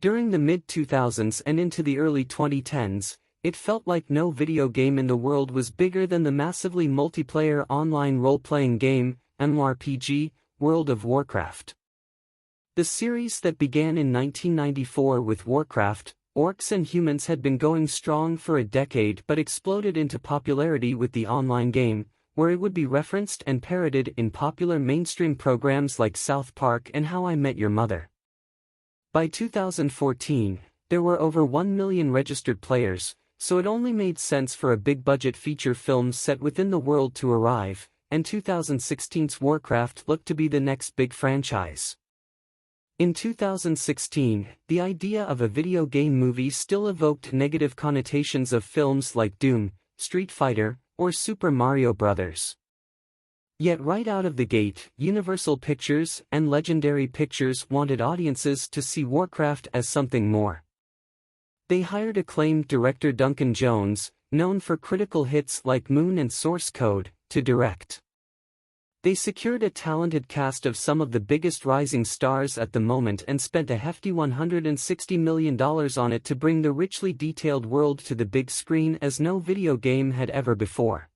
During the mid-2000s and into the early 2010s, it felt like no video game in the world was bigger than the massively multiplayer online role-playing game, MMORPG, World of Warcraft. The series that began in 1994 with Warcraft, Orcs and Humans had been going strong for a decade but exploded into popularity with the online game, where it would be referenced and parodied in popular mainstream programs like South Park and How I Met Your Mother. By 2014, there were over 1 million registered players, so it only made sense for a big-budget feature film set within the world to arrive, and 2016's Warcraft looked to be the next big franchise. In 2016, the idea of a video game movie still evoked negative connotations of films like Doom, Street Fighter, or Super Mario Bros. Yet right out of the gate, Universal Pictures and Legendary Pictures wanted audiences to see Warcraft as something more. They hired acclaimed director Duncan Jones, known for critical hits like Moon and Source Code, to direct. They secured a talented cast of some of the biggest rising stars at the moment and spent a hefty $160 million on it to bring the richly detailed world to the big screen as no video game had ever before.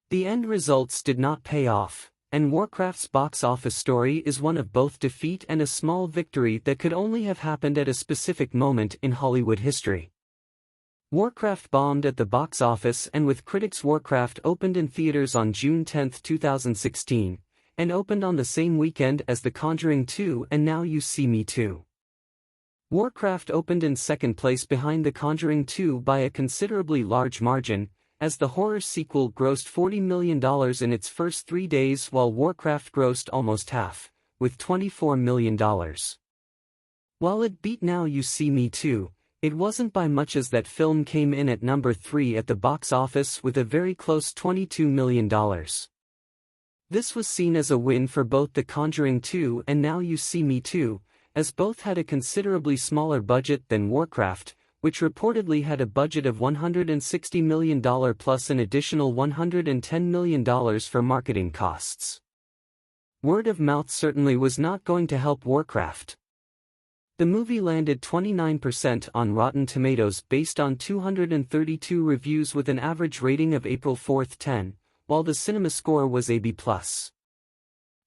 The end results did not pay off, and Warcraft's box office story is one of both defeat and a small victory that could only have happened at a specific moment in Hollywood history. Warcraft bombed at the box office, and with critics, Warcraft opened in theaters on June 10, 2016, and opened on the same weekend as The Conjuring 2 and Now You See Me Too. Warcraft opened in second place behind The Conjuring 2 by a considerably large margin, as the horror sequel grossed $40 million in its first 3 days while Warcraft grossed almost half, with $24 million. While it beat Now You See Me Too, it wasn't by much, as that film came in at number 3 at the box office with a very close $22 million. This was seen as a win for both The Conjuring 2 and Now You See Me Too, as both had a considerably smaller budget than Warcraft, which reportedly had a budget of $160 million plus an additional $110 million for marketing costs. Word of mouth certainly was not going to help Warcraft. The movie landed 29% on Rotten Tomatoes based on 232 reviews with an average rating of April 4, 10, while the cinema score was a B+.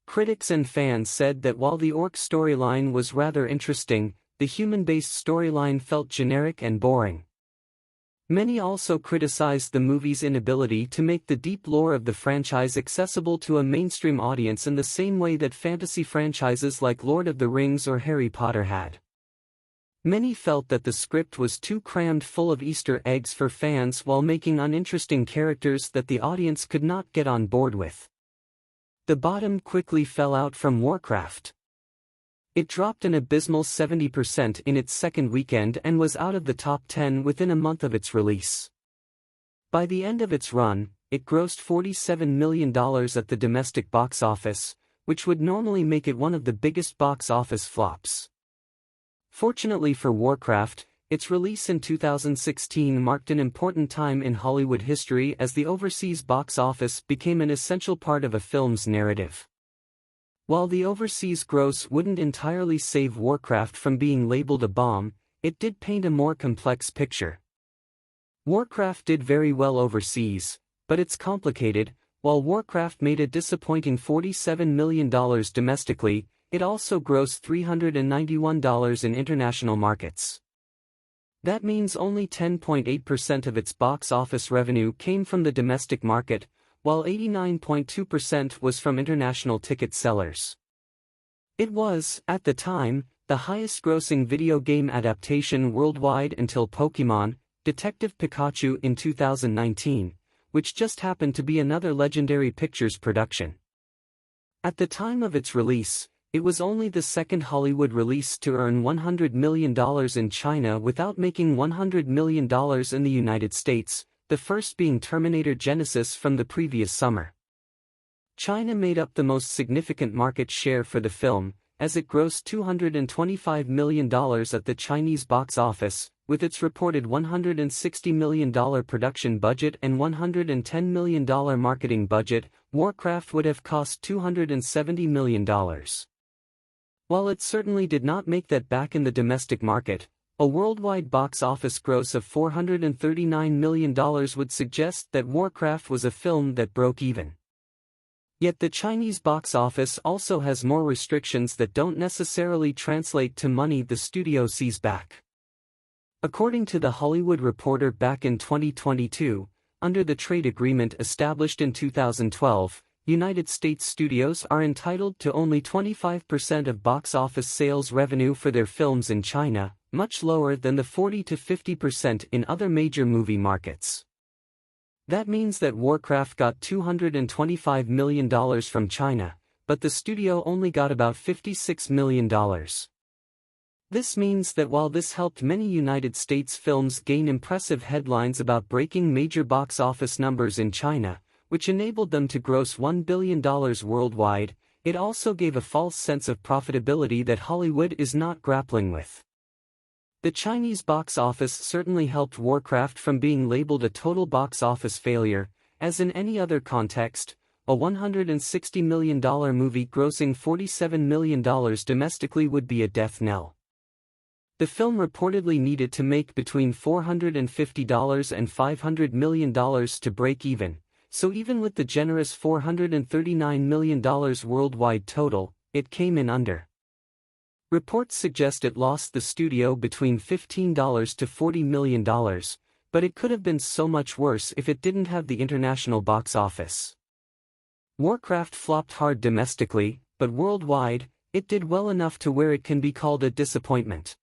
Critics and fans said that while the orc storyline was rather interesting, the human-based storyline felt generic and boring. Many also criticized the movie's inability to make the deep lore of the franchise accessible to a mainstream audience in the same way that fantasy franchises like Lord of the Rings or Harry Potter had. Many felt that the script was too crammed full of Easter eggs for fans while making uninteresting characters that the audience could not get on board with. The bottom quickly fell out from Warcraft. It dropped an abysmal 70% in its second weekend and was out of the top 10 within a month of its release. By the end of its run, it grossed $47 million at the domestic box office, which would normally make it one of the biggest box office flops. Fortunately for Warcraft, its release in 2016 marked an important time in Hollywood history as the overseas box office became an essential part of a film's narrative. While the overseas gross wouldn't entirely save Warcraft from being labeled a bomb, it did paint a more complex picture. Warcraft did very well overseas, but it's complicated. While Warcraft made a disappointing $47 million domestically, it also grossed $391 in international markets. That means only 10.8% of its box office revenue came from the domestic market, while 89.2% was from international ticket sellers. It was, at the time, the highest-grossing video game adaptation worldwide until Pokémon, Detective Pikachu in 2019, which just happened to be another Legendary Pictures production. At the time of its release, it was only the second Hollywood release to earn $100 million in China without making $100 million in the United States, the first being Terminator Genisys from the previous summer. China made up the most significant market share for the film, as it grossed $225 million at the Chinese box office, with its reported $160 million production budget and $110 million marketing budget. Warcraft would have cost $270 million. While it certainly did not make that back in the domestic market, a worldwide box office gross of $439 million would suggest that Warcraft was a film that broke even. Yet the Chinese box office also has more restrictions that don't necessarily translate to money the studio sees back. According to The Hollywood Reporter back in 2022, under the trade agreement established in 2012, United States studios are entitled to only 25% of box office sales revenue for their films in China, much lower than the 40 to 50% in other major movie markets. That means that Warcraft got $225 million from China, but the studio only got about $56 million. This means that while this helped many United States films gain impressive headlines about breaking major box office numbers in China, which enabled them to gross $1 billion worldwide, it also gave a false sense of profitability that Hollywood is not grappling with. The Chinese box office certainly helped Warcraft from being labeled a total box office failure, as in any other context, a $160 million movie grossing $47 million domestically would be a death knell. The film reportedly needed to make between $450 and $500 million to break even, so even with the generous $439 million worldwide total, it came in under. Reports suggest it lost the studio between $15 to $40 million, but it could have been so much worse if it didn't have the international box office. Warcraft flopped hard domestically, but worldwide, it did well enough to where it can be called a disappointment.